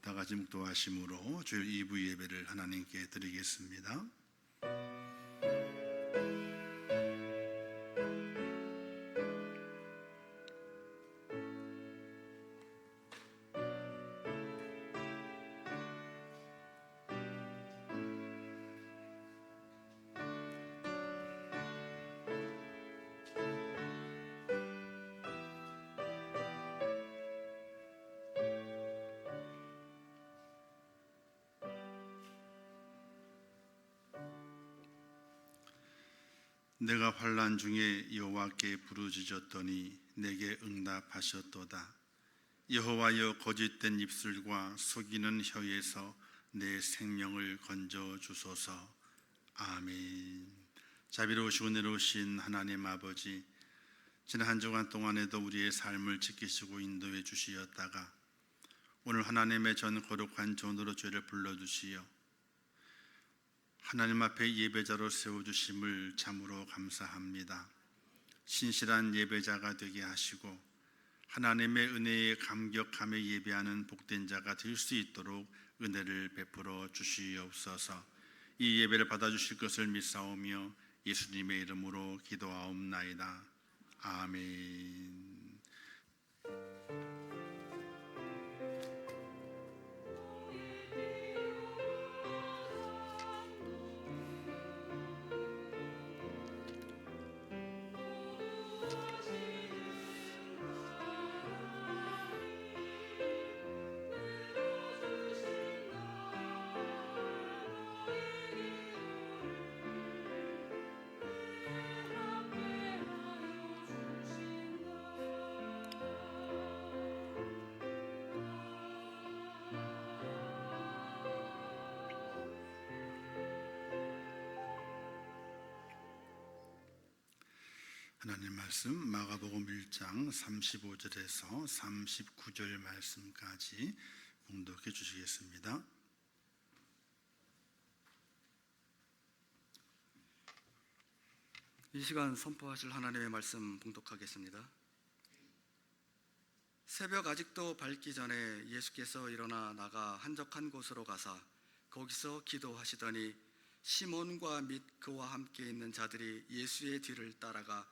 다 같이 묵도하심으로 주일 2부 예배를 하나님께 드리겠습니다. 내가 환난 중에 여호와께 부르짖었더니 내게 응답하셨도다. 여호와여, 거짓된 입술과 속이는 혀에서 내 생명을 건져 주소서. 아멘. 자비로우시고 은혜로우신 하나님 아버지, 지난 한 주간 동안에도 우리의 삶을 지키시고 인도해 주시었다가 오늘 하나님의 전 거룩한 전으로 죄를 불러주시어 하나님 앞에 예배자로 세워주심을 참으로 감사합니다. 신실한 예배자가 되게 하시고 하나님의 은혜에 감격하며 예배하는 복된 자가 될 수 있도록 은혜를 베풀어 주시옵소서. 이 예배를 받아주실 것을 믿사오며 예수님의 이름으로 기도하옵나이다. 아멘. 하나님 말씀 마가복음 1장 35절에서 39절 말씀까지 봉독해 주시겠습니다. 이 시간 선포하실 하나님의 말씀 봉독하겠습니다. 새벽 아직도 밝기 전에 예수께서 일어나 나가 한적한 곳으로 가사 거기서 기도하시더니 시몬과 및 그와 함께 있는 자들이 예수의 뒤를 따라가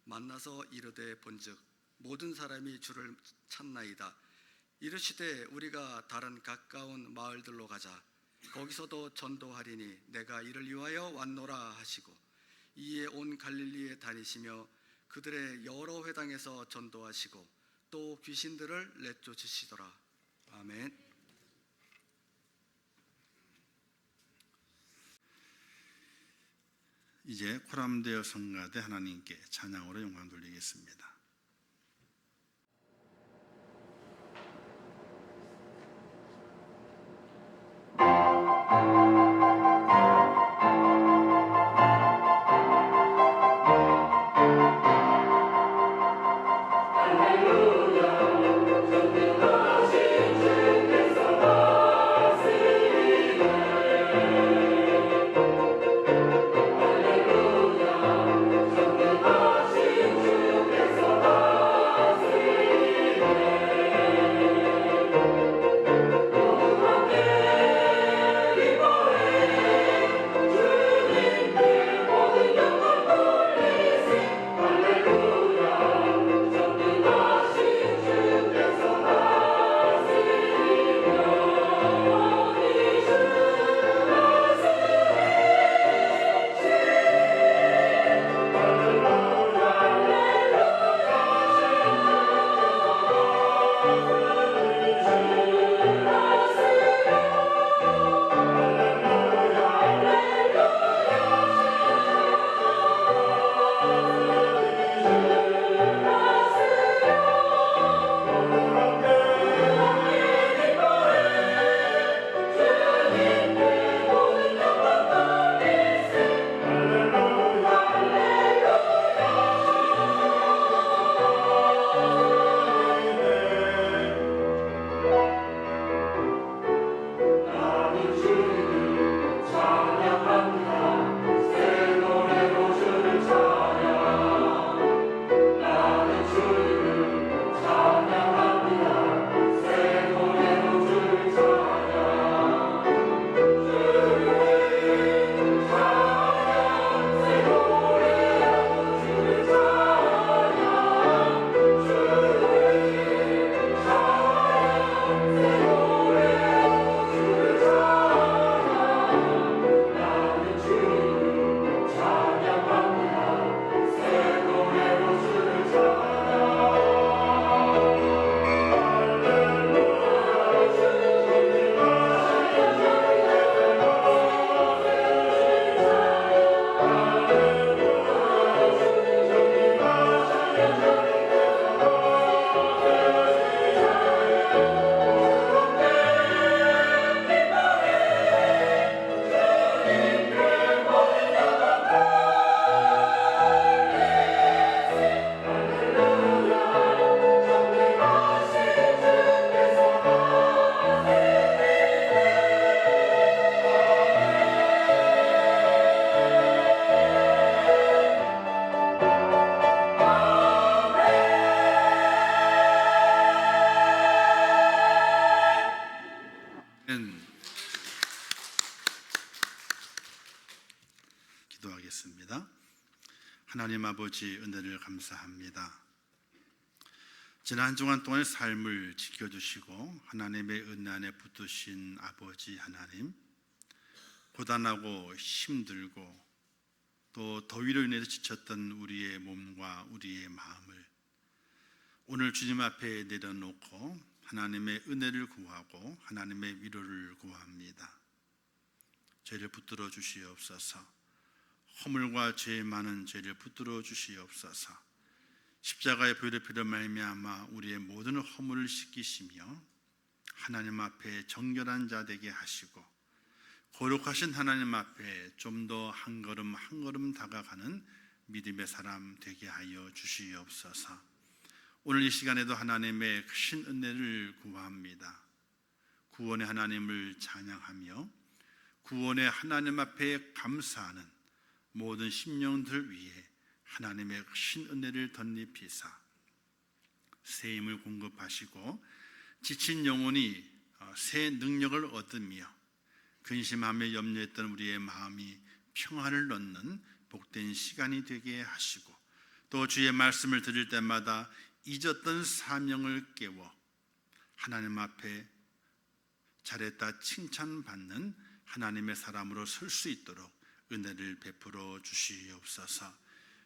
만나서 이르되 본즉 모든 사람이 주를 찾나이다. 이르시되 우리가 다른 가까운 마을들로 가자. 거기서도 전도하리니 내가 이를 위하여 왔노라 하시고 이에 온 갈릴리에 다니시며 그들의 여러 회당에서 전도하시고 또 귀신들을 내쫓으시더라. 아멘. 이제 코람되어 성가대 하나님께 찬양으로 영광 돌리겠습니다. 할렐루야, 기도하겠습니다. 하나님 아버지, 은혜를 감사합니다. 지난 한 주간 동안의 삶을 지켜주시고 하나님의 은혜 안에 붙드신 아버지 하나님, 고단하고 힘들고 또 더위로 인해서 지쳤던 우리의 몸과 우리의 마음을 오늘 주님 앞에 내려놓고 하나님의 은혜를 구하고 하나님의 위로를 구합니다. 죄를 붙들어 주시옵소서. 허물과 죄 많은 죄를 붙들어 주시옵소서. 십자가의 보혈의 피로 말미암아 우리의 모든 허물을 씻기시며 하나님 앞에 정결한 자 되게 하시고 거룩하신 하나님 앞에 좀 더 한 걸음 한 걸음 다가가는 믿음의 사람 되게 하여 주시옵소서. 오늘 이 시간에도 하나님의 크신 은혜를 구합니다. 구원의 하나님을 찬양하며 구원의 하나님 앞에 감사하는 모든 심령들 위해 하나님의 크신 은혜를 덧입히사 새 힘을 공급하시고 지친 영혼이 새 능력을 얻으며 근심하며 염려했던 우리의 마음이 평안을 얻는 복된 시간이 되게 하시고 또 주의 말씀을 들을 때마다 잊었던 사명을 깨워 하나님 앞에 잘했다 칭찬받는 하나님의 사람으로 설 수 있도록 은혜를 베풀어 주시옵소서.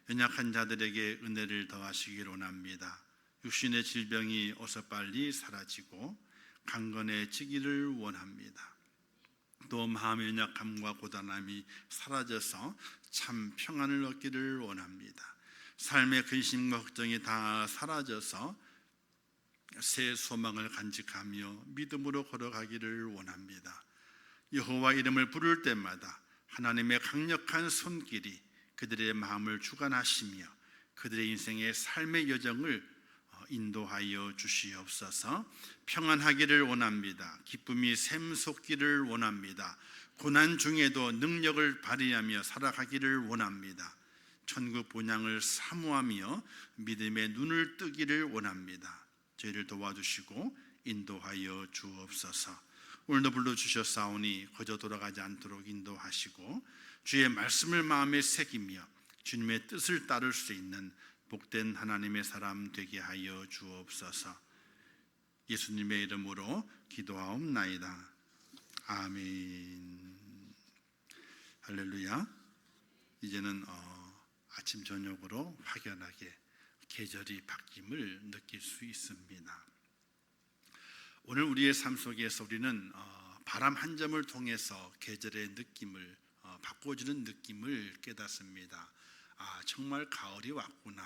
연약한 자들에게 은혜를 더하시길 원합니다. 육신의 질병이 어서 빨리 사라지고 강건해지기를 원합니다. 또 마음의 연약함과 고단함이 사라져서 참 평안을 얻기를 원합니다. 삶의 근심과 걱정이 다 사라져서 새 소망을 간직하며 믿음으로 걸어가기를 원합니다. 여호와 이름을 부를 때마다 하나님의 강력한 손길이 그들의 마음을 주관하시며 그들의 인생의 삶의 여정을 인도하여 주시옵소서. 평안하기를 원합니다. 기쁨이 샘솟기를 원합니다. 고난 중에도 능력을 발휘하며 살아가기를 원합니다. 천국 본향을 사모하며 믿음의 눈을 뜨기를 원합니다. 저희를 도와주시고 인도하여 주옵소서. 오늘도 불러주셨사오니 거저 돌아가지 않도록 인도하시고 주의 말씀을 마음에 새기며 주님의 뜻을 따를 수 있는 복된 하나님의 사람 되게 하여 주옵소서. 예수님의 이름으로 기도하옵나이다. 아멘. 할렐루야. 이제는 아침 저녁으로 확연하게 계절이 바뀜을 느낄 수 있습니다. 오늘 우리의 삶 속에서 우리는 바람 한 점을 통해서 계절의 느낌을 바꿔주는 느낌을 깨닫습니다. 정말 가을이 왔구나,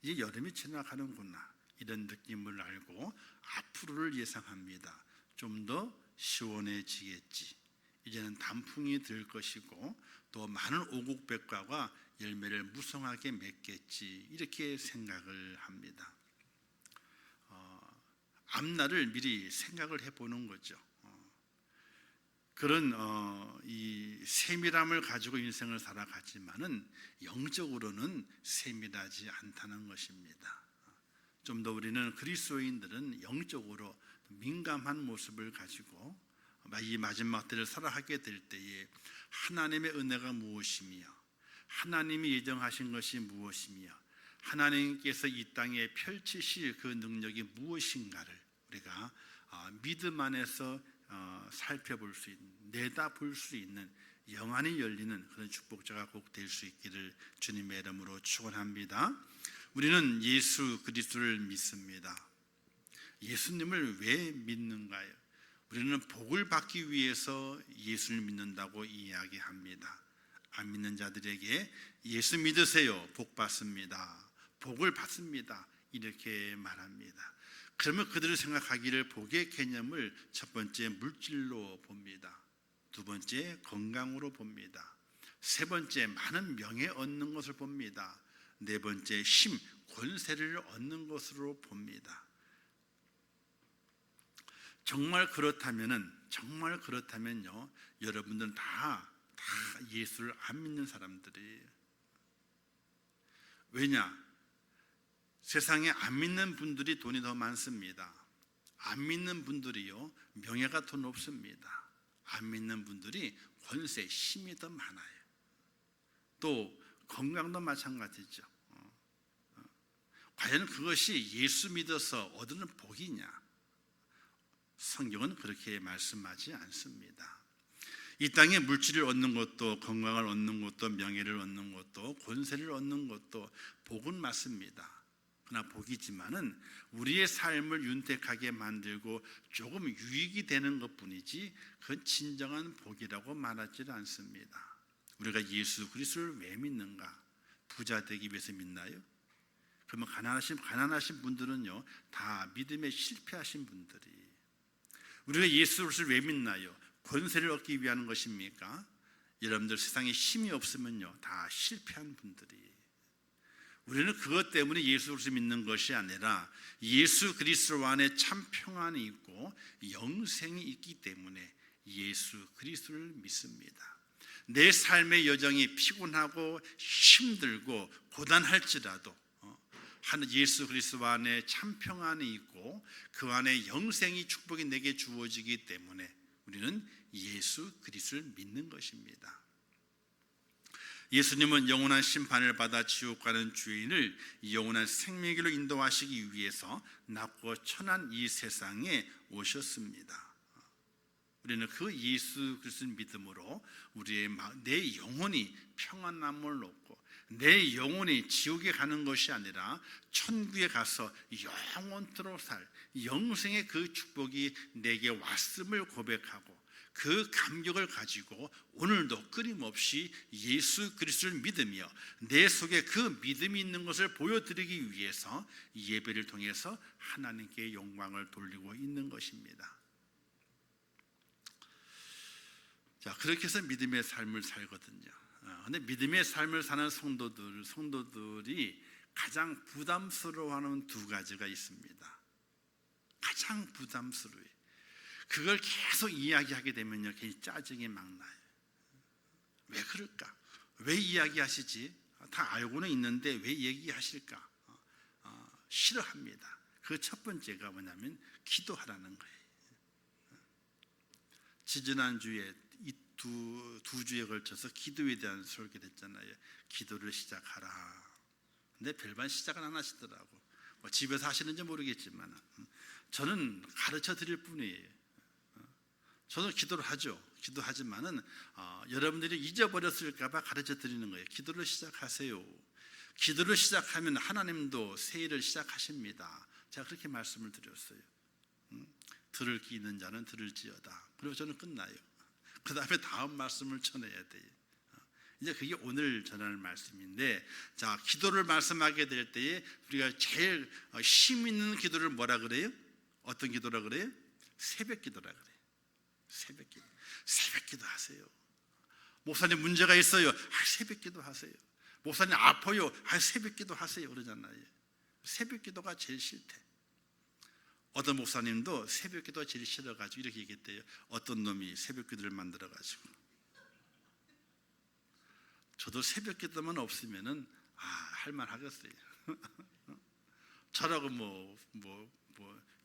이제 여름이 지나가는구나, 이런 느낌을 알고 앞으로를 예상합니다. 좀 더 시원해지겠지, 이제는 단풍이 들 것이고 또 많은 오곡백과가 열매를 무성하게 맺겠지, 이렇게 생각을 합니다. 앞날을 미리 생각을 해보는 거죠. 그런 이 세밀함을 가지고 인생을 살아가지만은 영적으로는 세밀하지 않다는 것입니다. 좀 더 우리는 그리스도인들은 영적으로 민감한 모습을 가지고 이 마지막 때를 살아가게 될 때에 하나님의 은혜가 무엇이며 하나님이 예정하신 것이 무엇이며 하나님께서 이 땅에 펼치실 그 능력이 무엇인가를 우리가 믿음 안에서 살펴볼 수 있는, 내다볼 수 있는 영안이 열리는 그런 축복자가 꼭 될 수 있기를 주님의 이름으로 축원합니다. 우리는 예수 그리스도를 믿습니다. 예수님을 왜 믿는가요? 우리는 복을 받기 위해서 예수를 믿는다고 이야기합니다. 안 믿는 자들에게 예수 믿으세요, 복 받습니다, 복을 받습니다, 이렇게 말합니다. 그러면 그들을 생각하기를 복의 개념을 첫 번째 물질로 봅니다. 두 번째 건강으로 봅니다. 세 번째 많은 명예 얻는 것을 봅니다. 네 번째 힘, 권세를 얻는 것으로 봅니다. 정말 그렇다면요, 여러분들은 다 예수를 안 믿는 사람들이에요. 왜냐? 세상에 안 믿는 분들이 돈이 더 많습니다. 안 믿는 분들이요, 명예가 더 높습니다. 안 믿는 분들이 권세, 힘이 더 많아요. 또 건강도 마찬가지죠. 과연 그것이 예수 믿어서 얻는 복이냐? 성경은 그렇게 말씀하지 않습니다. 이 땅에 물질을 얻는 것도, 건강을 얻는 것도, 명예를 얻는 것도, 권세를 얻는 것도 복은 맞습니다. 그러나 복이지만은 우리의 삶을 윤택하게 만들고 조금 유익이 되는 것뿐이지 그건 진정한 복이라고 말하지 않습니다. 우리가 예수 그리스도를 왜 믿는가? 부자 되기 위해서 믿나요? 그러면 가난하신 분들은요, 다 믿음에 실패하신 분들이. 우리가 예수 그리스도를 왜 믿나요? 권세를 얻기 위한 것입니까? 여러분들 세상에 힘이 없으면요, 다 실패한 분들이. 우리는 그것 때문에 예수 그리스도 믿는 것이 아니라 예수 그리스도 안에 참 평안이 있고 영생이 있기 때문에 예수 그리스도를 믿습니다. 내 삶의 여정이 피곤하고 힘들고 고단할지라도 하는 예수 그리스도 안에 참 평안이 있고 그 안에 영생이 축복이 내게 주어지기 때문에 우리는 예수 그리스도를 믿는 것입니다. 예수님은 영원한 심판을 받아 지옥 가는 죄인을 영원한 생명의 길로 인도하시기 위해서 낮고 천한 이 세상에 오셨습니다. 우리는 그 예수 그리스도를 믿음으로 내 영혼이 평안함을 얻고 내 영혼이 지옥에 가는 것이 아니라 천국에 가서 영원토록 살 영생의 그 축복이 내게 왔음을 고백하고 그 감격을 가지고 오늘도 끊임없이 예수 그리스도를 믿으며 내 속에 그 믿음이 있는 것을 보여드리기 위해서 예배를 통해서 하나님께 영광을 돌리고 있는 것입니다. 자, 그렇게 해서 믿음의 삶을 살거든요. 근데 믿음의 삶을 사는 성도들이 가장 부담스러워하는 두 가지가 있습니다. 가장 부담스러워요. 그걸 계속 이야기하게 되면요, 괜히 짜증이 막 나요. 왜 그럴까? 왜 이야기하시지? 다 알고는 있는데 왜 얘기하실까? 싫어합니다. 그 첫 번째가 뭐냐면 기도하라는 거예요. 지지난주에 이 두 주에 걸쳐서 기도에 대한 설교를 했잖아요. 기도를 시작하라. 근데 별반 시작은 안 하시더라고. 집에서 하시는지 모르겠지만 저는 가르쳐 드릴 뿐이에요. 저는 기도를 하죠. 기도하지만은 여러분들이 잊어버렸을까 봐 가르쳐 드리는 거예요. 기도를 시작하세요. 기도를 시작하면 하나님도 새 일을 시작하십니다. 제가 그렇게 말씀을 드렸어요. 들을 귀 있는 자는 들을지어다. 그리고 저는 끝나요. 그 다음에 다음 말씀을 전해야 돼요. 이제 그게 오늘 전할 말씀인데, 자, 기도를 말씀하게 될 때에 우리가 제일 힘 있는 기도를 뭐라 그래요? 어떤 기도라 그래요? 새벽 기도라 그래요. 새벽 기도. 새벽 기도 하세요. 목사님 문제가 있어요. 새벽 기도 하세요. 목사님 아파요. 새벽 기도 하세요. 그러잖아요. 새벽 기도가 제일 싫대. 어떤 목사님도 새벽 기도가 제일 싫어가지고 이렇게 얘기했대요. 어떤 놈이 새벽 기도를 만들어가지고. 저도 새벽 기도만 없으면은 할만 하겠어요. 저라고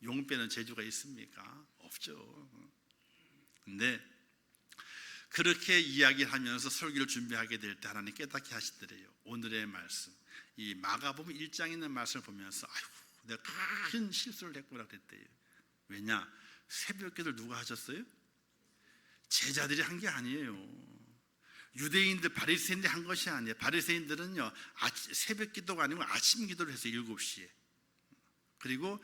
용 빼는 재주가 있습니까? 없죠. 근데 그렇게 이야기하면서 설교를 준비하게 될 때 하나님 깨닫게 하시더래요. 오늘의 말씀, 이 마가복음 1장에 있는 말씀을 보면서 아이고 내가 큰 실수를 했구나 그랬대요. 왜냐? 새벽 기도를 누가 하셨어요? 제자들이 한 게 아니에요. 유대인들 바리새인들이 한 것이 아니에요. 바리새인들은요 새벽 기도가 아니고 아침 기도를 했어요. 7시에. 그리고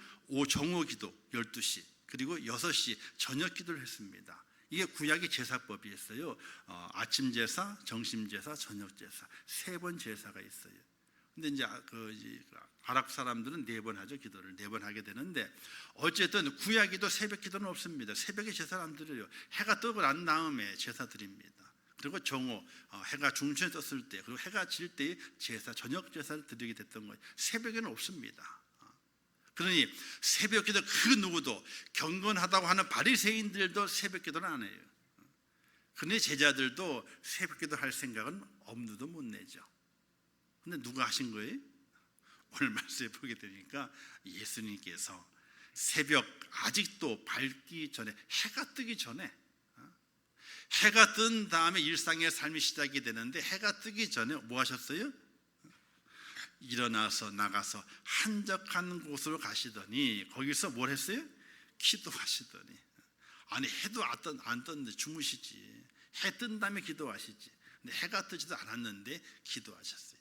정오 기도 12시, 그리고 6시 저녁 기도를 했습니다. 이게 구약의 제사법이었어요. 아침 제사, 점심 제사, 저녁 제사, 3번 제사가 있어요. 근데 이제 아랍 사람들은 4번 하죠. 기도를 4번 하게 되는데, 어쨌든 구약에도 새벽 기도는 없습니다. 새벽에 제사를 안 드려요. 해가 뜨고 난 다음에 제사 드립니다. 그리고 정오, 해가 중천에 떴을 때, 그리고 해가 질 때 제사, 저녁 제사를 드리게 됐던 거예요. 새벽에는 없습니다. 그러니 새벽 기도 그 누구도, 경건하다고 하는 바리새인들도 새벽 기도는 안 해요. 그런데 제자들도 새벽 기도 할 생각은 엄두도 못 내죠. 근데 누가 하신 거예요? 오늘 말씀에 보게 되니까 예수님께서 새벽 아직도 밝기 전에, 해가 뜨기 전에, 해가 뜬 다음에 일상의 삶이 시작이 되는데 해가 뜨기 전에 뭐 하셨어요? 일어나서 나가서 한적한 곳으로 가시더니 거기서 뭘 했어요? 기도하시더니. 아니 해도 안 떴는데 주무시지. 해 뜬 다음에 기도하시지. 근데 해가 뜨지도 않았는데 기도하셨어요.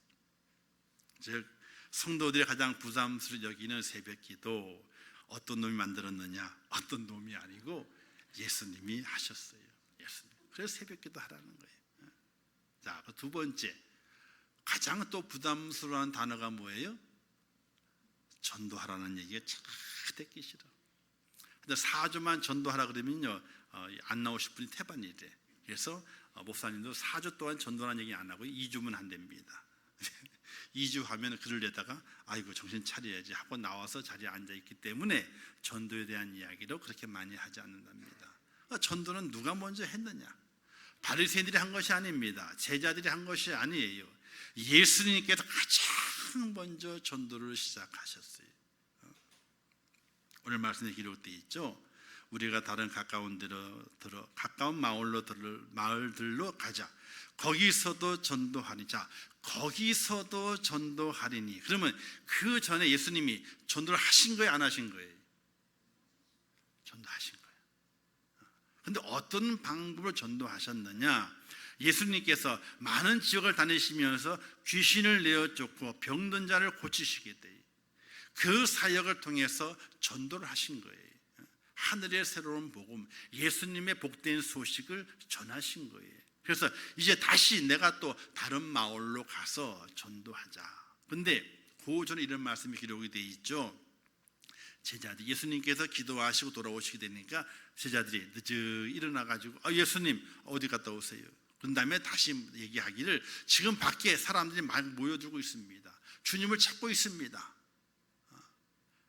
즉 성도들이 가장 부담스러워 여기는 새벽 기도, 어떤 놈이 만들었느냐? 어떤 놈이 아니고 예수님이 하셨어요. 예수님. 그래서 새벽 기도 하라는 거예요. 자, 두 번째, 가장 또 부담스러운 단어가 뭐예요? 전도하라는 얘기가 참 듣기 싫어. 근데 4주만 전도하라 그러면요, 안 나오실 분이 태반이래. 그래서 목사님도 4주 동안 전도라는 얘기 안 하고 2주면 한답니다. 2주 하면 글을 내다가 아이고 정신 차려야지 하고 나와서 자리에 앉아있기 때문에 전도에 대한 이야기로 그렇게 많이 하지 않는답니다. 전도는 누가 먼저 했느냐? 바리새인들이 한 것이 아닙니다. 제자들이 한 것이 아니에요. 예수님께서 가장 먼저 전도를 시작하셨어요. 오늘 말씀에 기록되어 있죠. 우리가 다른 가까운 마을들로 가자. 거기서도 전도하니. 자, 거기서도 전도하리니. 그러면 그 전에 예수님이 전도를 하신 거예요, 안 하신 거예요? 전도하신 거예요. 근데 어떤 방법으로 전도하셨느냐? 예수님께서 많은 지역을 다니시면서 귀신을 내어 쫓고 병든 자를 고치시게 돼요. 그 사역을 통해서 전도를 하신 거예요. 하늘의 새로운 복음, 예수님의 복된 소식을 전하신 거예요. 그래서 이제 다시 내가 또 다른 마을로 가서 전도하자. 그런데 그 전에 이런 말씀이 기록이 되어 있죠. 제자들, 예수님께서 기도하시고 돌아오시게 되니까 제자들이 늦게 일어나가지고 예수님 어디 갔다 오세요? 그런 다음에 다시 얘기하기를 지금 밖에 사람들이 많이 모여들고 있습니다. 주님을 찾고 있습니다.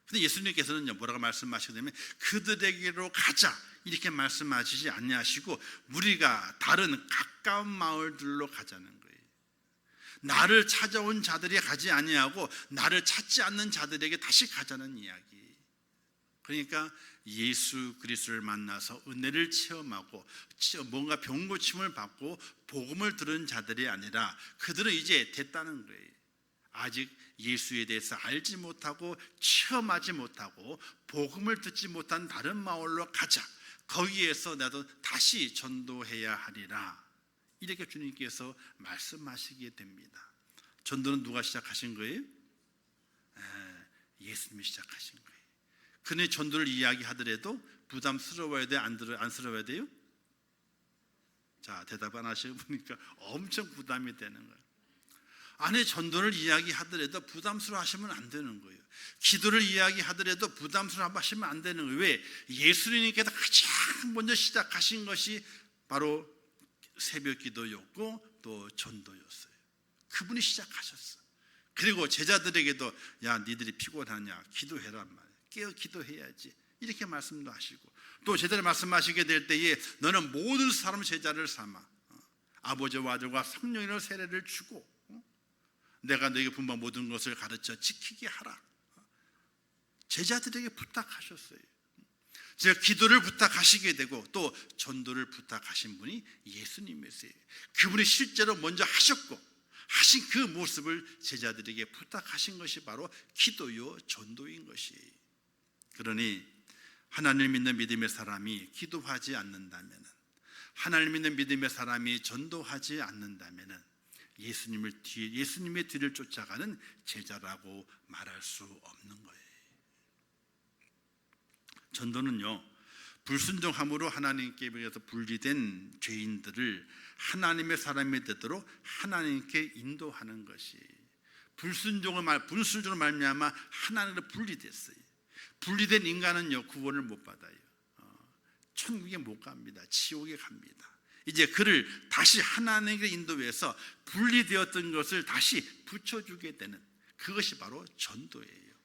근데 예수님께서는 뭐라고 말씀하시게 되면 그들에게로 가자 이렇게 말씀하시지 않냐시고 우리가 다른 가까운 마을들로 가자는 거예요. 나를 찾아온 자들이 가지 아니하고 나를 찾지 않는 자들에게 다시 가자는 이야기. 그러니까 예수 그리스도를 만나서 은혜를 체험하고 뭔가 병고침을 받고 복음을 들은 자들이 아니라 그들은 이제 됐다는 거예요. 아직 예수에 대해서 알지 못하고 체험하지 못하고 복음을 듣지 못한 다른 마을로 가자. 거기에서 나도 다시 전도해야 하리라. 이렇게 주님께서 말씀하시게 됩니다. 전도는 누가 시작하신 거예요? 예수님이 시작하신 거예요. 그네 전도를 이야기하더라도 부담스러워야 돼요? 안쓰러워야 돼요? 자, 대답 안 하시고 보니까 엄청 부담이 되는 거예요. 아니, 전도를 이야기하더라도 부담스러워 하시면 안 되는 거예요. 기도를 이야기하더라도 부담스러워 하시면 안 되는 거예요. 왜? 예수님께서 가장 먼저 시작하신 것이 바로 새벽 기도였고 또 전도였어요. 그분이 시작하셨어. 그리고 제자들에게도 야, 니들이 피곤하냐? 기도해란 말이야. 깨어 기도해야지. 이렇게 말씀도 하시고 또 제자들 말씀하시게 될 때에 너는 모든 사람을 제자를 삼아 아버지와 아들과 성령으로 세례를 주고 내가 너에게 분부한 모든 것을 가르쳐 지키게 하라. 제자들에게 부탁하셨어요. 제가 기도를 부탁하시게 되고 또 전도를 부탁하신 분이 예수님이세요. 그분이 실제로 먼저 하셨고 하신 그 모습을 제자들에게 부탁하신 것이 바로 기도요 전도인 것이에요. 그러니 하나님을 믿는 믿음의 사람이 기도하지 않는다면, 하나님을 믿는 믿음의 사람이 전도하지 않는다면 예수님의 뒤를 쫓아가는 제자라고 말할 수 없는 거예요. 전도는요, 불순종함으로 하나님께 비해서 분리된 죄인들을 하나님의 사람이 되도록 하나님께 인도하는 것이, 불순종으로 말미암아 하나님으로 분리됐어요. 분리된 인간은요 구원을 못 받아요. 천국에 못 갑니다. 지옥에 갑니다. 이제 그를 다시 하나님께 인도해서 분리되었던 것을 다시 붙여주게 되는 그것이 바로 전도예요.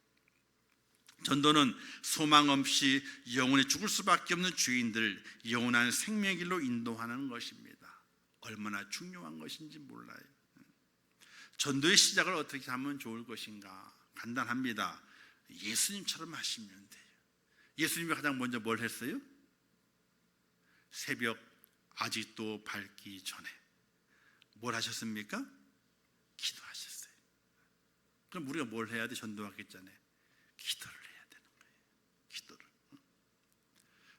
전도는 소망 없이 영원히 죽을 수밖에 없는 죄인들 영원한 생명의 길로 인도하는 것입니다. 얼마나 중요한 것인지 몰라요. 전도의 시작을 어떻게 하면 좋을 것인가? 간단합니다. 예수님처럼 하시면 돼요. 예수님이 가장 먼저 뭘 했어요? 새벽 아직도 밝기 전에 뭘 하셨습니까? 기도하셨어요. 그럼 우리가 뭘 해야 돼? 전도하기 전에 기도를 해야 되는 거예요. 기도를.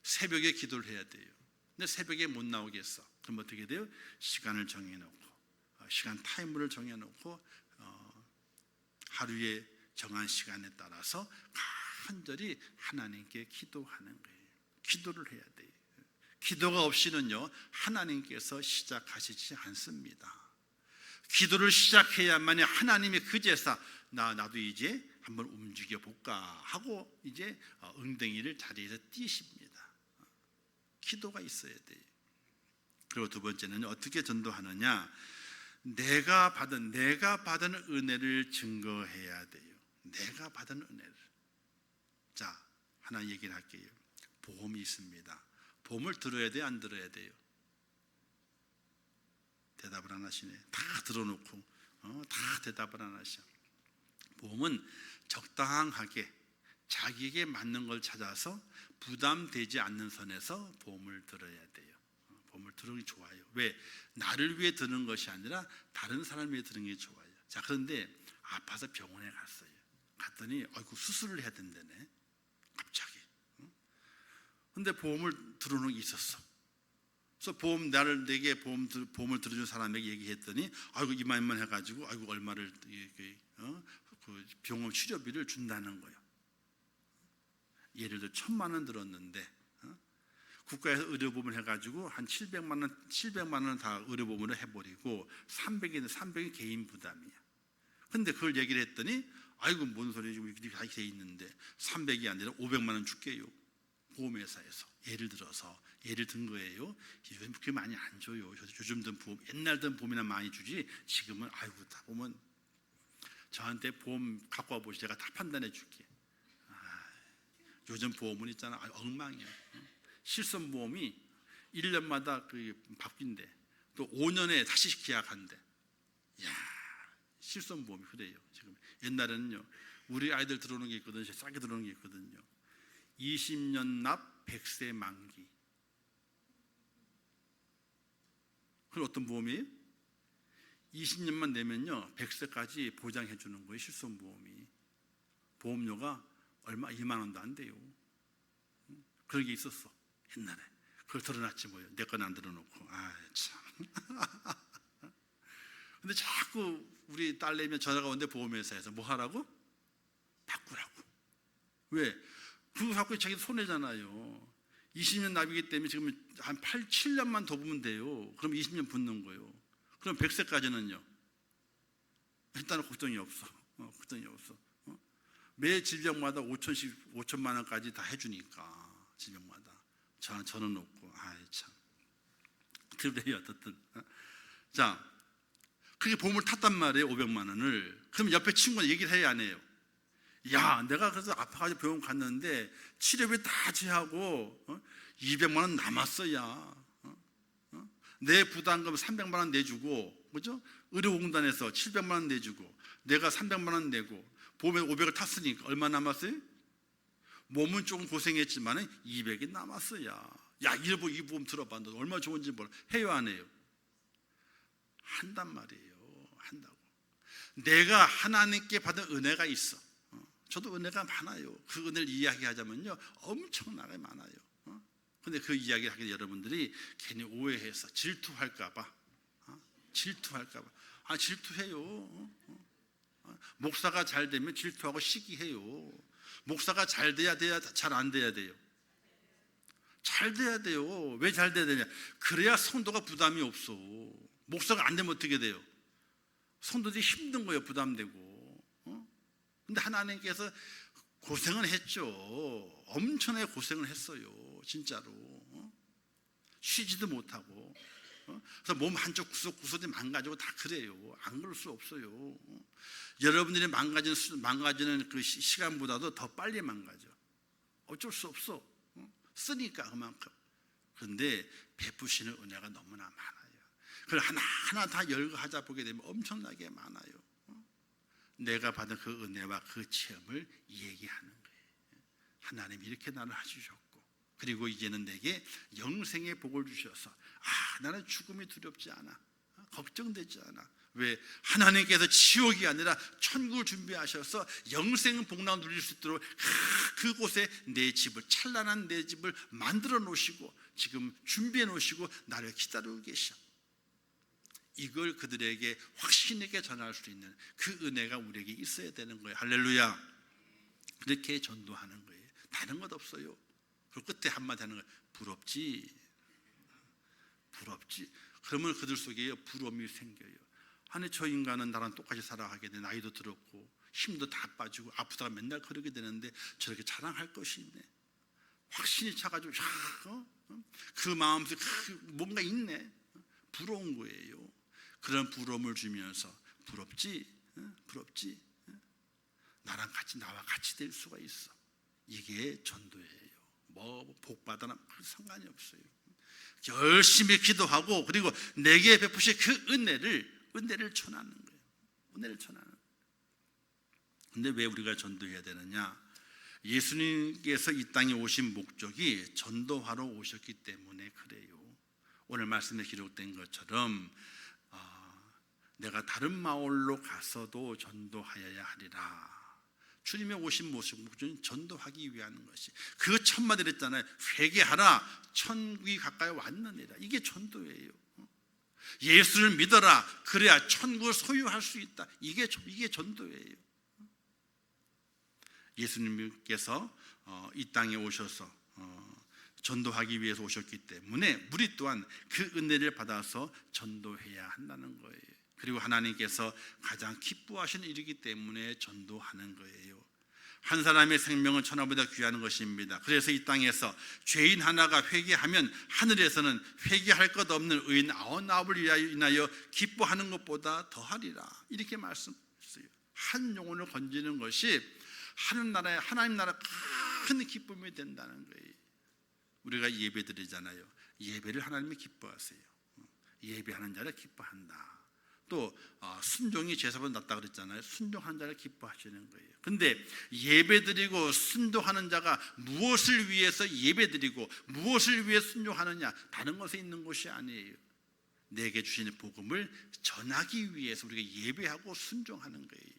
새벽에 기도를 해야 돼요. 근데 새벽에 못 나오겠어. 그럼 어떻게 돼요? 시간을 정해놓고, 시간 타이머를 정해놓고 하루에 정한 시간에 따라서 간절히 하나님께 기도하는 거예요. 기도를 해야 돼요. 기도가 없이는요, 하나님께서 시작하시지 않습니다. 기도를 시작해야만이 하나님이 그제서 나도 이제 한번 움직여 볼까 하고 이제 엉덩이를 자리에서 띄십니다. 기도가 있어야 돼요. 그리고 두 번째는 어떻게 전도하느냐? 내가 받은 은혜를 증거해야 돼요. 내가 받은 은혜를. 자, 하나 얘기를 할게요. 보험이 있습니다. 보험을 들어야 돼요? 안 들어야 돼요? 대답을 안 하시네. 다 들어놓고 다 대답을 안 하셔. 보험은 적당하게 자기에게 맞는 걸 찾아서 부담되지 않는 선에서 보험을 들어야 돼요. 보험을 들으는 게 좋아요. 왜? 나를 위해 드는 것이 아니라 다른 사람을 위해 드는 게 좋아요. 자, 그런데 아파서 병원에 갔어요. 갔더니 아이고 수술을 해야 된다네. 갑자기. 근데 보험을 들어놓은 게 있었어. 그래서 내게 보험을 들어준 사람에게 얘기했더니 아이고 이만 해가지고 아이고 얼마를 그 병원 치료비를 준다는 거예요. 예를 들어 1,000만 원 들었는데 국가에서 의료보험을 해가지고 한 700만 원 다 의료보험으로 해버리고 300이 개인 부담이야. 근데 그걸 얘기를 했더니 아이고 뭔 소리지, 이렇게 다 돼 있는데 300이 아니라 500만 원 줄게요. 보험회사에서 예를 든 거예요. 요즘 그렇게 많이 안 줘요. 요즘 든 보험, 옛날 든 보험이나 많이 주지. 지금은 아이고 다 보면 저한테 보험 갖고 와보시, 제가 다 판단해 줄게. 요즘 보험은 있잖아, 엉망이야. 실손보험이 1년마다 바뀐대. 또 5년에 다시 계약한대. 야, 실손보험이 그래요. 지금 옛날에는요, 우리 아이들 들어오는 게 있거든요. 싸게 들어오는 게 있거든요. 20년 납 100세 만기. 그건 어떤 보험이에요? 20년만 내면요 100세까지 보장해 주는 거예요. 실손보험이. 보험료가 얼마? 2만 원도 안 돼요. 그런 게 있었어 옛날에. 그걸 들어놨지 뭐요. 내 건 안 들어놓고. 참. 근데 자꾸 우리 딸내미 전화가 오는데 보험회사에서 뭐 하라고? 바꾸라고. 왜? 그거 갖고 자기 손해잖아요. 20년 납이기 때문에 지금 한 7년만 더 보면 돼요. 그럼 20년 붙는 거예요. 그럼 100세까지는요. 일단은 걱정이 없어. 걱정이 없어. 매 질병마다 5천만 원까지 다 해주니까 질병마다. 저는 없고. 참. 그래요 어떻든. 자, 그게 보험을 탔단 말이에요. 500만 원을. 그럼 옆에 친구가 얘기를 해야 안 해요. 야, 내가 그래서 아파가지고 병원 갔는데 치료비 다 제하고 200만 원 남았어야. 내 부담금 300만 원 내주고, 그죠? 의료공단에서 700만 원 내주고, 내가 300만 원 내고, 보험에 500을 탔으니까 얼마 남았어요? 몸은 조금 고생했지만 200이 남았어야. 야, 이 보험 들어봐. 너 얼마 좋은지 몰라. 해요, 안 해요? 한단 말이에요. 한다고. 내가 하나님께 받은 은혜가 있어. 저도 은혜가 많아요. 그 은혜를 이야기하자면요 엄청나게 많아요. 근데 그 이야기를 하게 여러분들이 괜히 오해해서 질투할까봐. 질투할까봐. 질투해요. 목사가 잘 되면 질투하고 시기해요. 목사가 잘 돼야 잘 안 돼야 돼요? 잘 돼야 돼요. 왜 잘 돼야 되냐? 그래야 성도가 부담이 없어. 목사가 안 되면 어떻게 돼요? 성도들이 힘든 거예요. 부담되고. 근데 하나님께서 고생을 했죠. 엄청나게 고생을 했어요. 진짜로. 쉬지도 못하고. 그래서 몸 한쪽 구석구석이 망가지고 다 그래요. 안 그럴 수 없어요. 여러분들이 망가지는 그 시간보다도 더 빨리 망가져. 어쩔 수 없어. 쓰니까 그만큼. 그런데 베푸시는 은혜가 너무나 많아요. 그걸 하나하나 다 열거하자 보게 되면 엄청나게 많아요. 내가 받은 그 은혜와 그 체험을 얘기하는 거예요. 하나님이 이렇게 나를 해주셨고, 그리고 이제는 내게 영생의 복을 주셔서 나는 죽음이 두렵지 않아, 걱정되지 않아. 왜? 하나님께서 지옥이 아니라 천국을 준비하셔서 영생의 복락을 누릴 수 있도록 그곳에 내 집을, 찬란한 내 집을 만들어 놓으시고 지금 준비해 놓으시고 나를 기다리고 계셔. 이걸 그들에게 확신 있게 전할 수 있는 그 은혜가 우리에게 있어야 되는 거예요. 할렐루야. 그렇게 전도하는 거예요. 다른 것 없어요. 그 끝에 한마디 하는 거예요. 부럽지? 부럽지? 그러면 그들 속에 부러움이 생겨요. 아니, 저 인간은 나랑 똑같이 살아가게 돼. 나이도 들었고 힘도 다 빠지고 아프다가 맨날 그러게 되는데 저렇게 자랑할 것이 있네. 확신이 차가지고 그 마음속에 뭔가 있네. 부러운 거예요. 그런 부러움을 주면서 부럽지? 부럽지? 나랑 같이, 나와 같이 될 수가 있어. 이게 전도예요. 뭐 복받아나 상관이 없어요. 열심히 기도하고 그리고 내게 베푸신 그 은혜를 전하는 거예요. 은혜를 전하는. 근데 왜 우리가 전도해야 되느냐? 예수님께서 이 땅에 오신 목적이 전도하러 오셨기 때문에 그래요. 오늘 말씀에 기록된 것처럼 내가 다른 마을로 가서도 전도하여야 하리라. 주님의 오신 목적은 전도하기 위한 것이, 그 첫마디를 했잖아요. 회개하라, 천국이 가까이 왔느니라. 이게 전도예요. 예수를 믿어라, 그래야 천국을 소유할 수 있다. 이게 전도예요. 예수님께서 이 땅에 오셔서 전도하기 위해서 오셨기 때문에 우리 또한 그 은혜를 받아서 전도해야 한다는 거예요. 그리고 하나님께서 가장 기뻐하시는 일이기 때문에 전도하는 거예요. 한 사람의 생명은 천하보다 귀한 것입니다. 그래서 이 땅에서 죄인 하나가 회개하면 하늘에서는 회개할 것 없는 의인 99을 인하여 기뻐하는 것보다 더하리라. 이렇게 말씀했어요. 한 영혼을 건지는 것이 하나님 나라 큰 기쁨이 된다는 거예요. 우리가 예배 드리잖아요. 예배를 하나님이 기뻐하세요. 예배하는 자를 기뻐한다. 또 순종이 제사보다 낫다 그랬잖아요. 순종하는 자를 기뻐하시는 거예요. 근데 예배드리고 순종하는 자가 무엇을 위해서 예배드리고 무엇을 위해 순종하느냐? 다른 것에 있는 것이 아니에요. 내게 주시는 복음을 전하기 위해서 우리가 예배하고 순종하는 거예요.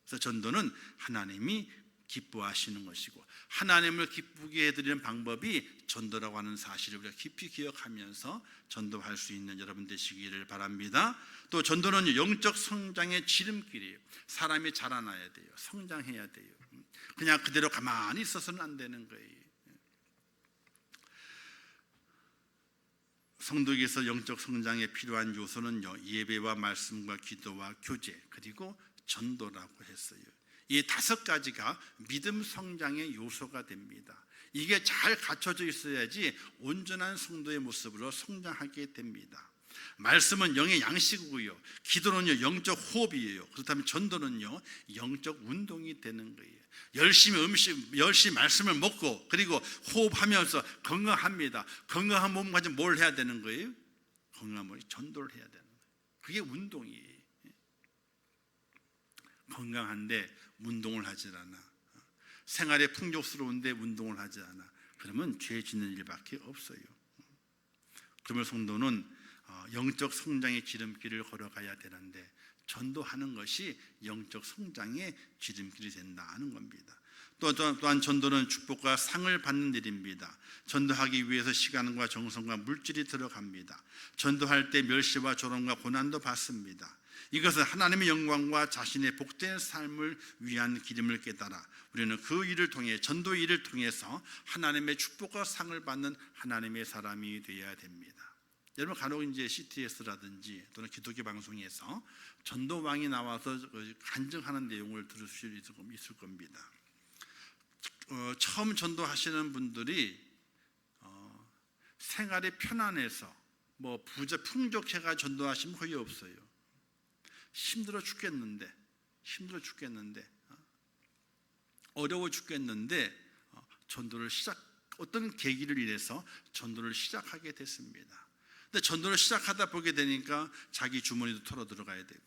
그래서 전도는 하나님이 기뻐하시는 것이고, 하나님을 기쁘게 해드리는 방법이 전도라고 하는 사실을 우리가 깊이 기억하면서 전도할 수 있는 여러분 되시기를 바랍니다. 또 전도는 영적 성장의 지름길이에요. 사람이 자라나야 돼요. 성장해야 돼요. 그냥 그대로 가만히 있어서는 안 되는 거예요. 성도에게서 영적 성장에 필요한 요소는요, 예배와 말씀과 기도와 교제, 그리고 전도라고 했어요. 이 5가지가 믿음 성장의 요소가 됩니다. 이게 잘 갖춰져 있어야지 온전한 성도의 모습으로 성장하게 됩니다. 말씀은 영의 양식이고요, 기도는요 영적 호흡이에요. 그렇다면 전도는요 영적 운동이 되는 거예요. 열심히 말씀을 먹고 그리고 호흡하면서 건강합니다. 건강한 몸 가지고 뭘 해야 되는 거예요? 건강한 몸이 전도를 해야 되는 거예요. 그게 운동이에요. 건강한데 운동을 하지 않아, 생활에 풍족스러운데 운동을 하지 않아, 그러면 죄 짓는 일밖에 없어요. 그러면 성도는 영적 성장의 지름길을 걸어가야 되는데, 전도하는 것이 영적 성장의 지름길이 된다는 겁니다. 또한 전도는 축복과 상을 받는 일입니다. 전도하기 위해서 시간과 정성과 물질이 들어갑니다. 전도할 때 멸시와 조롱과 고난도 받습니다. 이것은 하나님의 영광과 자신의 복된 삶을 위한 길임을 깨달아 우리는 그 일을 통해, 전도의 일을 통해서 하나님의 축복과 상을 받는 하나님의 사람이 되어야 됩니다. 여러분 간혹 이제 CTS라든지 또는 기독교 방송에서 전도왕이 나와서 간증하는 내용을 들을 수 있을 겁니다. 처음 전도하시는 분들이 생활이 편안해서 뭐 풍족해가 전도하시면 거의 없어요. 힘들어 죽겠는데 어려워 죽겠는데 전도를 어떤 계기를 인해서 전도를 시작하게 됐습니다. 근데 전도를 시작하다 보게 되니까 자기 주머니도 털어 들어가야 되고,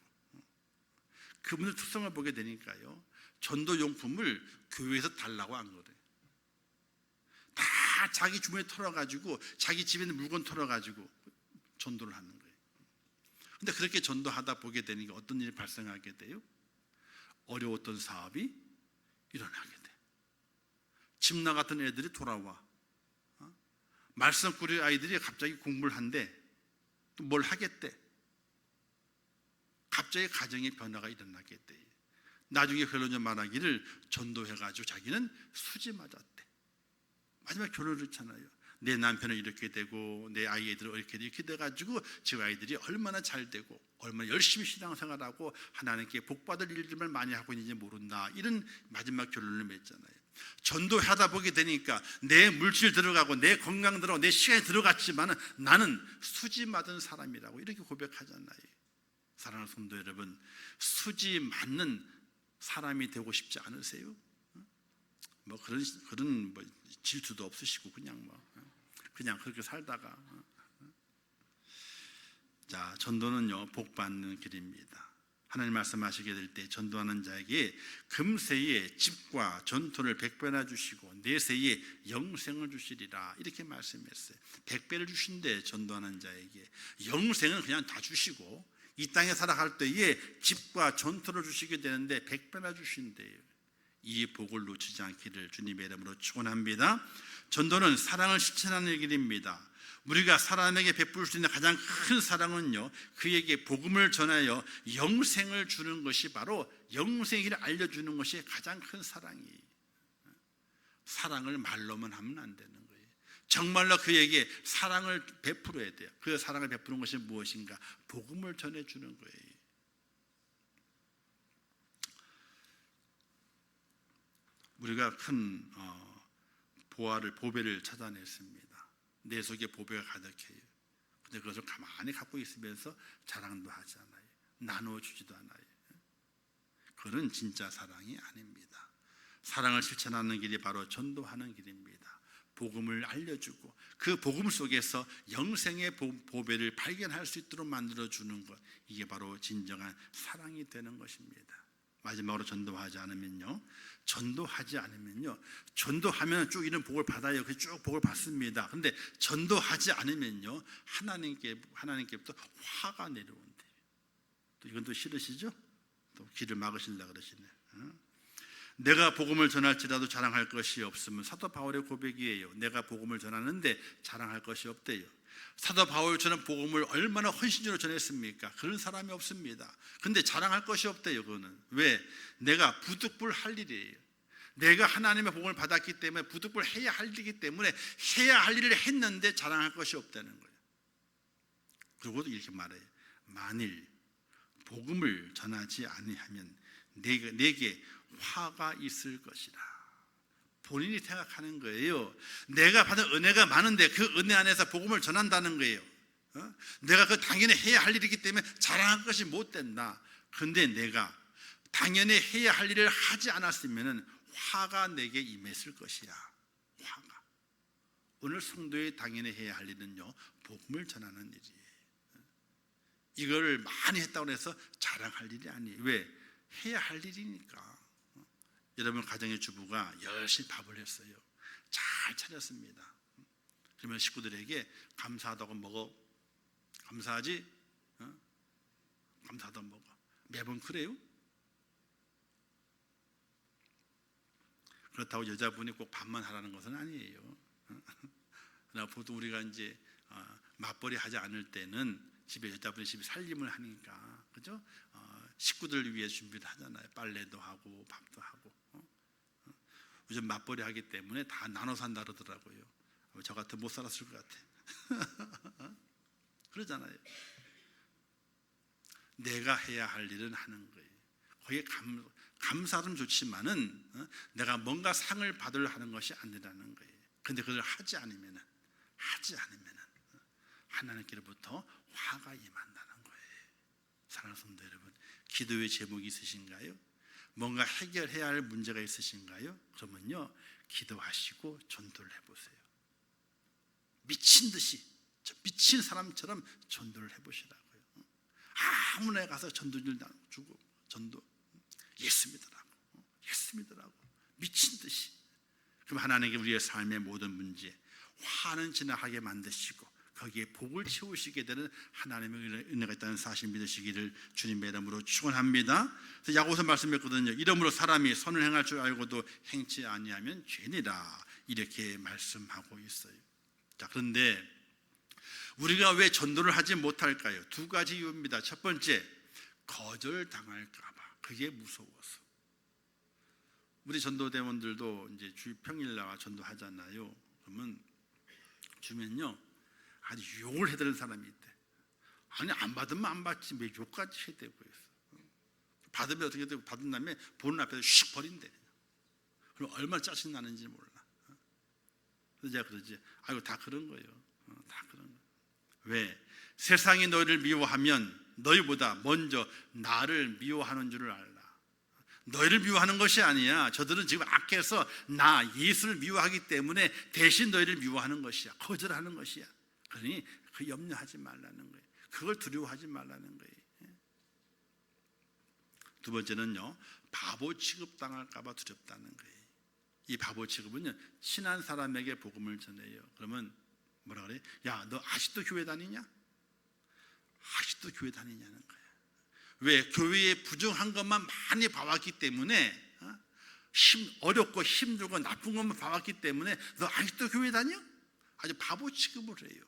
그분의 특성을 보게 되니까요 전도 용품을 교회에서 달라고 안 그래요. 다 자기 주머니에 털어가지고 자기 집에 있는 물건 털어가지고 전도를 하는 거예요. 근데 그렇게 전도하다 보게 되니까 어떤 일이 발생하게 돼요? 어려웠던 사업이 일어나게 돼. 집 나갔던 애들이 돌아와. 말썽꾸리 아이들이 갑자기 공부를 한대. 또 뭘 하겠대. 갑자기 가정의 변화가 일어나게 돼. 나중에 결론을 말하기를 전도해가지고 자기는 수지 맞았대. 마지막 결론을 했잖아요. 내 남편은 이렇게 되고 내 아이들은 이렇게 돼가지고 집 아이들이 얼마나 잘 되고 얼마나 열심히 신앙생활하고 하나님께 복받을 일들만 많이 하고 있는지 모른다. 이런 마지막 결론을 맺잖아요. 전도하다 보게 되니까 내 물질 들어가고 내 건강 들어가고 내 시간이 들어갔지만 나는 수지 맞은 사람이라고 이렇게 고백하잖아요. 사랑하는 성도 여러분, 수지 맞는 사람이 되고 싶지 않으세요? 뭐 그런 뭐 질투도 없으시고 그냥 그렇게 살다가 자, 전도는요 복 받는 길입니다. 하나님 말씀하시게 될 때 전도하는 자에게 금세에 집과 전토를 100배나 주시고 내세에 영생을 주시리라 이렇게 말씀했어요. 100배를 주신대. 전도하는 자에게 영생은 그냥 다 주시고 이 땅에 살아갈 때에 집과 전토를 주시게 되는데 100배나 주신대요. 이 복을 놓치지 않기를 주님의 이름으로 축원합니다. 전도는 사랑을 실천하는 길입니다. 우리가 사람에게 베풀 수 있는 가장 큰 사랑은요, 그에게 복음을 전하여 영생을 주는 것이 바로 영생의 길을 알려주는 것이 가장 큰 사랑이에요. 사랑을 말로만 하면 안 되는 거예요. 정말로 그에게 사랑을 베풀어야 돼요. 그 사랑을 베푸는 것이 무엇인가? 복음을 전해주는 거예요. 우리가 큰 보배를 찾아냈습니다. 내 속에 보배가 가득해요. 근데 그것을 가만히 갖고 있으면서 자랑도 하지 않아요. 나눠주지도 않아요. 그건 진짜 사랑이 아닙니다. 사랑을 실천하는 길이 바로 전도하는 길입니다. 복음을 알려주고 그 복음 속에서 영생의 보배를 발견할 수 있도록 만들어주는 것, 이게 바로 진정한 사랑이 되는 것입니다. 마지막으로 전도하지 않으면요, 전도하면 쭉 이런 복을 받아요. 쭉 복을 받습니다. 그런데 전도하지 않으면요, 하나님께부터 화가 내려온대요. 또 이건 또 싫으시죠? 또 길을 막으시려고 그러시네. 내가 복음을 전할지라도 자랑할 것이 없으면, 사도 바울의 고백이에요. 내가 복음을 전하는데 자랑할 것이 없대요. 사도 바울처럼 복음을 얼마나 헌신적으로 전했습니까? 그런 사람이 없습니다. 근데 자랑할 것이 없대요. 그거는 왜? 내가 부득불 할 일이에요. 내가 하나님의 복음을 받았기 때문에 부득불 해야 할 일이기 때문에 해야 할 일을 했는데 자랑할 것이 없다는 거예요. 그리고 이렇게 말해요. 만일 복음을 전하지 아니하면 내게 화가 있을 것이라. 본인이 생각하는 거예요. 내가 받은 은혜가 많은데 그 은혜 안에서 복음을 전한다는 거예요. 내가 그 당연히 해야 할 일이기 때문에 자랑할 것이 못 된다. 그런데 내가 당연히 해야 할 일을 하지 않았으면 화가 내게 임했을 것이야. 화가. 오늘 성도의 당연히 해야 할 일은요, 복음을 전하는 일이에요. 이걸 많이 했다고 해서 자랑할 일이 아니에요. 왜? 해야 할 일이니까. 여러분 가정의 주부가 열심히 밥을 했어요. 잘 차렸습니다. 그러면 식구들에게 감사하다고 먹어. 감사하지? 감사하다고 먹어. 매번 그래요? 그렇다고 여자분이 꼭 밥만 하라는 것은 아니에요. 그러나 보통 우리가 이제 맞벌이 하지 않을 때는 여자분이 집에 살림을 하니까, 그죠? 식구들을 위해 준비를 하잖아요. 빨래도 하고 밥도 하고. 요즘 맞벌이 하기 때문에 다 나눠 산다 그러더라고요. 저 같으면 못 살았을 것 같아. 그러잖아요. 내가 해야 할 일은 하는 거예요. 거기에 감사는 좋지만은 내가 뭔가 상을 받으려 하는 것이 아니라는 거예요. 그런데 그걸 하지 않으면은 하나님께로부터 화가 임한다는 거예요. 사랑하는 성도 여러분, 기도의 제목이 있으신가요? 뭔가 해결해야 할 문제가 있으신가요? 그러면요, 기도하시고 전도를 해보세요. 미친 듯이, 미친 사람처럼 전도를 해보시라고요. 아무나 가서 전도를 주고 전도 예수 믿으라고 미친 듯이. 그럼 하나님께 우리의 삶의 모든 문제, 화는 지나가게 만드시고 거기에 복을 채우시게 되는 하나님의 은혜가 있다는 사실 믿으시기를 주님의 이름으로 축원합니다. 야고보서 말씀했거든요. 이러므로 사람이 선을 행할 줄 알고도 행치 아니하면 죄니라 이렇게 말씀하고 있어요. 자, 그런데 우리가 왜 전도를 하지 못할까요? 두 가지 이유입니다. 첫 번째, 거절당할까 봐. 그게 무서워서. 우리 전도대원들도 이제 주 평일 나와 전도하잖아요. 그러면 주면요 아주 욕을 해드리는 사람이 있대. 아니 안 받으면 안 받지 왜 욕까지 해대고 있어. 받으면 어떻게 되고 받은 다음에 보는 앞에서 슉 버린대. 그럼 얼마나 짜증 나는지 몰라. 그래서 제가 그러지. 아이고 다 그런 거예요. 다 그런 거예요. 왜? 세상이 너희를 미워하면 너희보다 먼저 나를 미워하는 줄을 알라. 너희를 미워하는 것이 아니야. 저들은 지금 악해서 나 예수를 미워하기 때문에 대신 너희를 미워하는 것이야. 거절하는 것이야. 그러니 그 염려하지 말라는 거예요. 그걸 두려워하지 말라는 거예요. 두 번째는요, 바보 취급당할까 봐 두렵다는 거예요. 이 바보 취급은요, 친한 사람에게 복음을 전해요. 그러면 뭐라 그래? 야, 너 아직도 교회 다니냐? 아직도 교회 다니냐는 거예요. 왜? 교회에 부정한 것만 많이 봐왔기 때문에, 어렵고 힘들고 나쁜 것만 봐왔기 때문에 너 아직도 교회 다녀? 아주 바보 취급을 해요.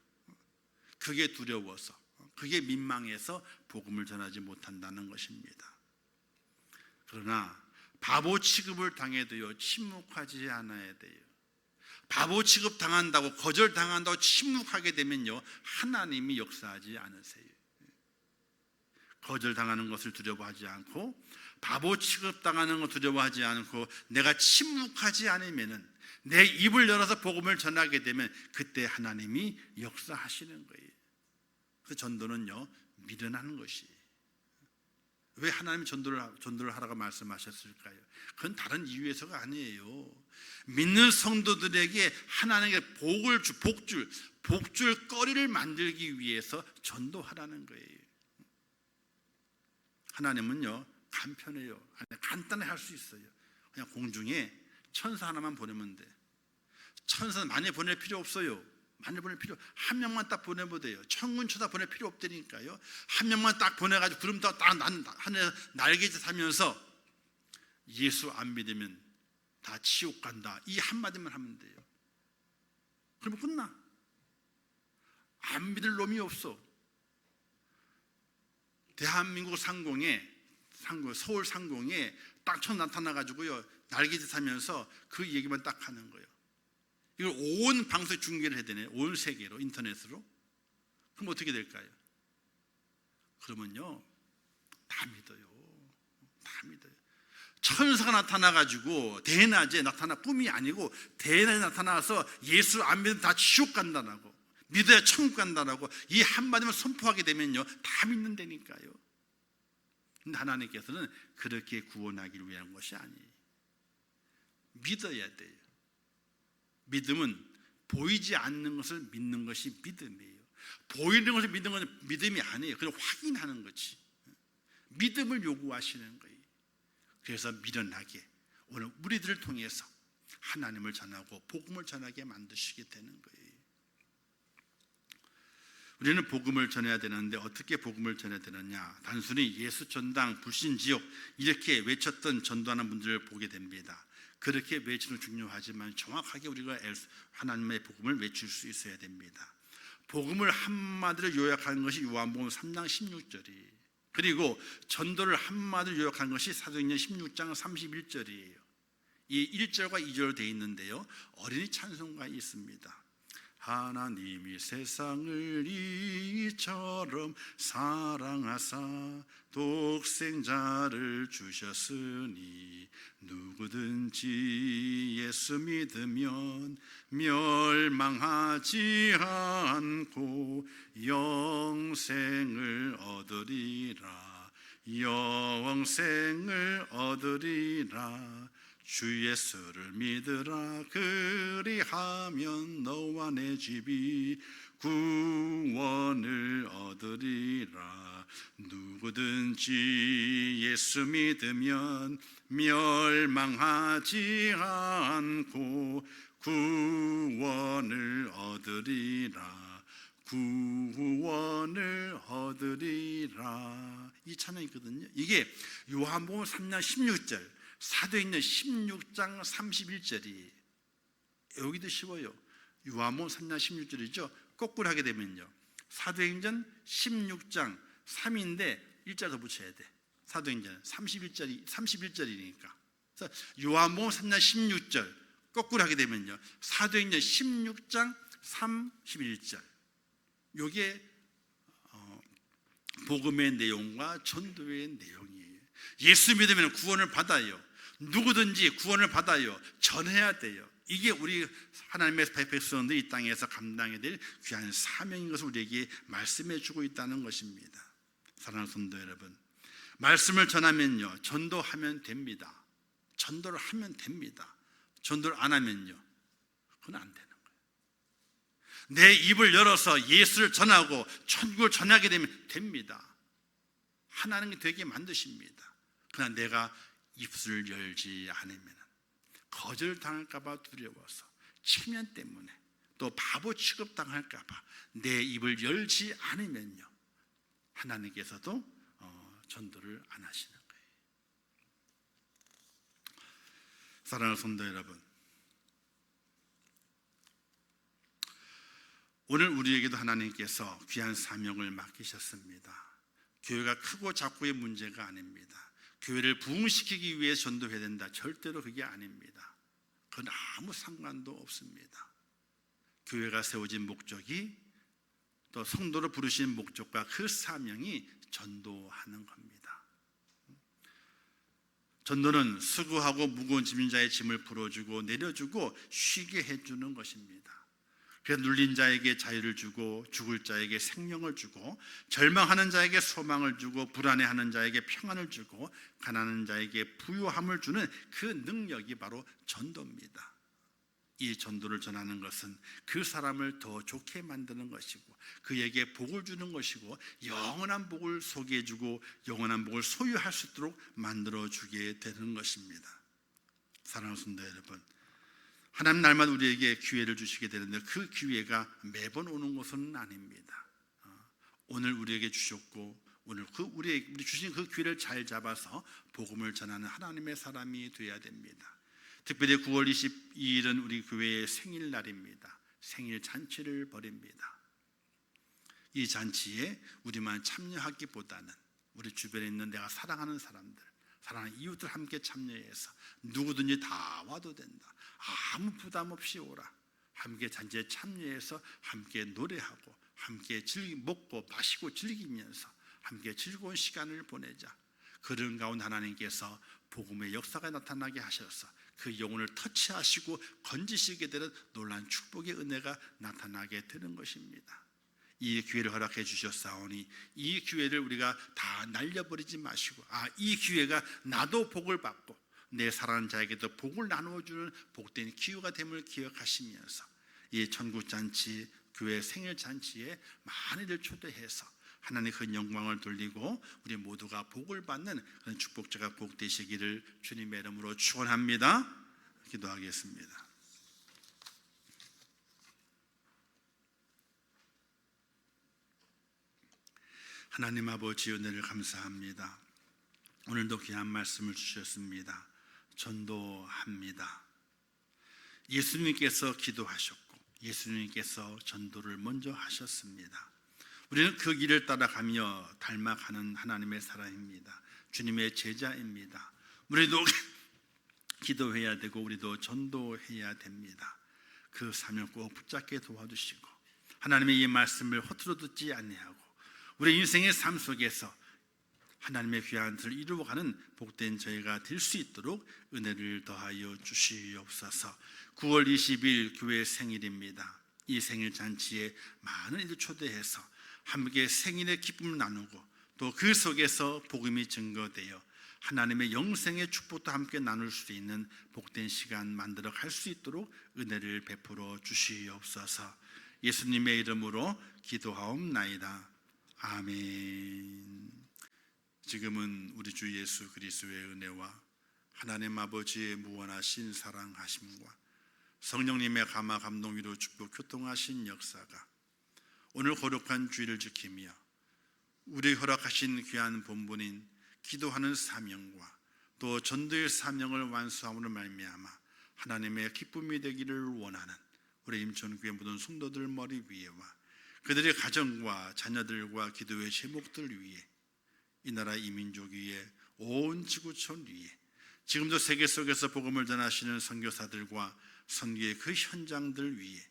그게 두려워서, 그게 민망해서 복음을 전하지 못한다는 것입니다. 그러나 바보 취급을 당해도요, 침묵하지 않아야 돼요. 바보 취급 당한다고, 거절당한다고 침묵하게 되면요, 하나님이 역사하지 않으세요. 거절당하는 것을 두려워하지 않고, 바보 취급당하는 것 두려워하지 않고, 내가 침묵하지 않으면은, 내 입을 열어서 복음을 전하게 되면 그때 하나님이 역사하시는 거예요. 그 전도는요, 미련한 것이. 왜 하나님이 전도를 하라고 말씀하셨을까요? 그건 다른 이유에서가 아니에요. 믿는 성도들에게 하나님의 복줄 거리를 만들기 위해서 전도하라는 거예요. 하나님은요, 간편해요. 간단히 할 수 있어요. 그냥 공중에 천사 하나만 보내면 돼. 천사 많이 보낼 필요 없어요. 많이 보낼 필요, 한 명만 딱 보내면 돼요. 천군 천사 보낼 필요 없다니까요. 한 명만 딱 보내가지고 구름 딱 하늘에 날개짓 하면서 예수 안 믿으면 다 지옥 간다, 이 한마디만 하면 돼요. 그러면 끝나. 안 믿을 놈이 없어. 대한민국 서울 상공에 딱 처음 나타나가지고요, 날개짓 하면서 그 얘기만 딱 하는 거예요. 이걸 온 방송 중계를 해야 되네. 온 세계로, 인터넷으로. 그럼 어떻게 될까요? 그러면요, 다 믿어요. 다 믿어요. 천사가 나타나가지고 대낮에 나타나, 꿈이 아니고 대낮에 나타나서 예수 안 믿으면 다 지옥 간다라고, 믿어야 천국 간다라고 이 한마디만 선포하게 되면요, 다 믿는다니까요. 근데 하나님께서는 그렇게 구원하기를 위한 것이 아니에요. 믿어야 돼요. 믿음은 보이지 않는 것을 믿는 것이 믿음이에요. 보이는 것을 믿는 것은 믿음이 아니에요. 그냥 확인하는 거지. 믿음을 요구하시는 거예요. 그래서 미련하게 오늘 우리들을 통해서 하나님을 전하고 복음을 전하게 만드시게 되는 거예요. 우리는 복음을 전해야 되는데 어떻게 복음을 전해야 되느냐? 단순히 예수 전당 불신지옥 이렇게 외쳤던 전도하는 분들을 보게 됩니다. 그렇게 외치는 중요하지만 정확하게 우리가 하나님의 복음을 외칠 수 있어야 됩니다. 복음을 한마디로 요약한 것이 요한복음 3장 16절이에요. 그리고 전도를 한마디로 요약한 것이 사도행전 16장 31절이에요. 이 1절과 2절로 되어 있는데요, 어린이 찬송가에 있습니다. 하나님이 세상을 이처럼 사랑하사 독생자를 주셨으니 누구든지 예수 믿으면 멸망하지 않고 영생을 얻으리라. 영생을 얻으리라. 주 예수를 믿으라. 그리하면 너와 내 집이 구원을 얻으리라. 누구든지 예수 믿으면 멸망하지 않고 구원을 얻으리라. 구원을 얻으리라. 이 찬양이거든요. 이게 요한복음 3장 16절, 사도행전 16장 31절이 여기도 쉬워요. 요한복음 3장 16절이죠. 거꾸로 하게 되면요, 사도행전 16장 3인데 1자 더 붙여야 돼. 사도행전 31절이니까. 그래서 요한복음 3장 16절 거꾸로 하게 되면요, 사도행전 16장 31절. 요게 복음의 내용과 전도의 내용이에요. 예수 믿으면 구원을 받아요. 누구든지 구원을 받아요. 전해야 돼요. 이게 우리 하나님의 백성들이 이 땅에서 감당해야 될 귀한 사명인 것을 우리에게 말씀해 주고 있다는 것입니다. 사랑하는 성도 여러분, 말씀을 전하면요, 전도하면 됩니다. 전도를 하면 됩니다. 전도를 안 하면요, 그건 안 되는 거예요. 내 입을 열어서 예수를 전하고 천국을 전하게 되면 됩니다. 하나님이 되게 만드십니다. 그러나 내가 입술을 열지 않으면 거절당할까 봐 두려워서, 체면 때문에, 또 바보 취급당할까 봐 내 입을 열지 않으면요, 하나님께서도 전도를 안 하시는 거예요. 사랑하는 성도 여러분, 오늘 우리에게도 하나님께서 귀한 사명을 맡기셨습니다. 교회가 크고 작고의 문제가 아닙니다. 교회를 부흥시키기 위해 전도해야 된다, 절대로 그게 아닙니다. 그건 아무 상관도 없습니다. 교회가 세워진 목적이, 또 성도를 부르신 목적과 그 사명이 전도하는 겁니다. 전도는 수고하고 무거운 짐진 자의 짐을 풀어주고 내려주고 쉬게 해주는 것입니다. 그래서 눌린 자에게 자유를 주고, 죽을 자에게 생명을 주고, 절망하는 자에게 소망을 주고, 불안해하는 자에게 평안을 주고, 가난한 자에게 부유함을 주는 그 능력이 바로 전도입니다. 이 전도를 전하는 것은 그 사람을 더 좋게 만드는 것이고, 그에게 복을 주는 것이고, 영원한 복을 소개해주고 영원한 복을 소유할 수 있도록 만들어주게 되는 것입니다. 사랑하는 성도 여러분, 하나님 날마다 우리에게 기회를 주시게 되는데 그 기회가 매번 오는 것은 아닙니다. 오늘 우리에게 주셨고, 오늘 우리 주신 그 기회를 잘 잡아서 복음을 전하는 하나님의 사람이 되어야 됩니다. 특별히 9월 22일은 우리 교회의 생일날입니다. 생일 잔치를 벌입니다. 이 잔치에 우리만 참여하기보다는 우리 주변에 있는 내가 사랑하는 사람들, 사랑하는 이웃들 함께 참여해서 누구든지 다 와도 된다, 아무 부담 없이 오라, 함께 잔치에 참여해서 함께 노래하고 함께 먹고 마시고 즐기면서 함께 즐거운 시간을 보내자. 그런 가운데 하나님께서 복음의 역사가 나타나게 하셔서 그 영혼을 터치하시고 건지시게 되는 놀라운 축복의 은혜가 나타나게 되는 것입니다. 이 기회를 허락해 주셨사오니 이 기회를 우리가 다 날려버리지 마시고, 이 기회가 나도 복을 받고 내 사랑하는 자에게도 복을 나누어주는 복된 기회가 됨을 기억하시면서 이 천국잔치, 교회 생일잔치에 많이들 초대해서 하나님의 그 영광을 돌리고 우리 모두가 복을 받는 그런 축복자가 복 되시기를 주님의 이름으로 축원합니다. 기도하겠습니다. 하나님 아버지, 은혜를 감사합니다. 오늘도 귀한 말씀을 주셨습니다. 전도합니다. 예수님께서 기도하셨고 예수님께서 전도를 먼저 하셨습니다. 우리는 그 길을 따라가며 닮아가는 하나님의 사람입니다. 주님의 제자입니다. 우리도 기도해야 되고 우리도 전도해야 됩니다. 그 사명 꼭 붙잡게 도와주시고 하나님의 이 말씀을 허투루 듣지 아니하고 우리 인생의 삶 속에서 하나님의 귀한 뜻을 이루어가는 복된 저희가 될 수 있도록 은혜를 더하여 주시옵소서. 9월 20일 교회 생일입니다. 이 생일 잔치에 많은 이들 초대해서 함께 생일의 기쁨을 나누고 또 그 속에서 복음이 증거되어 하나님의 영생의 축복도 함께 나눌 수 있는 복된 시간 만들어 갈 수 있도록 은혜를 베풀어 주시옵소서. 예수님의 이름으로 기도하옵나이다. 아멘. 지금은 우리 주 예수 그리스도의 은혜와 하나님 아버지의 무한하신 사랑하심과 성령님의 감화 감동 위로 축복 교통하신 역사가 오늘 거룩한 주일을 지키며 우리 허락하신 귀한 본분인 기도하는 사명과 또 전도의 사명을 완수함으로 말미암아 하나님의 기쁨이 되기를 원하는 우리 임천교회 모든 성도들 머리 위에와 그들의 가정과 자녀들과 기도의 제목들 위에 이 나라 이민족 위에 온 지구촌 위에 지금도 세계 속에서 복음을 전하시는 선교사들과 선교의 그 현장들 위에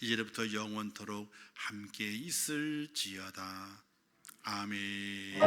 이제부터 영원토록 함께 있을지어다. 아멘.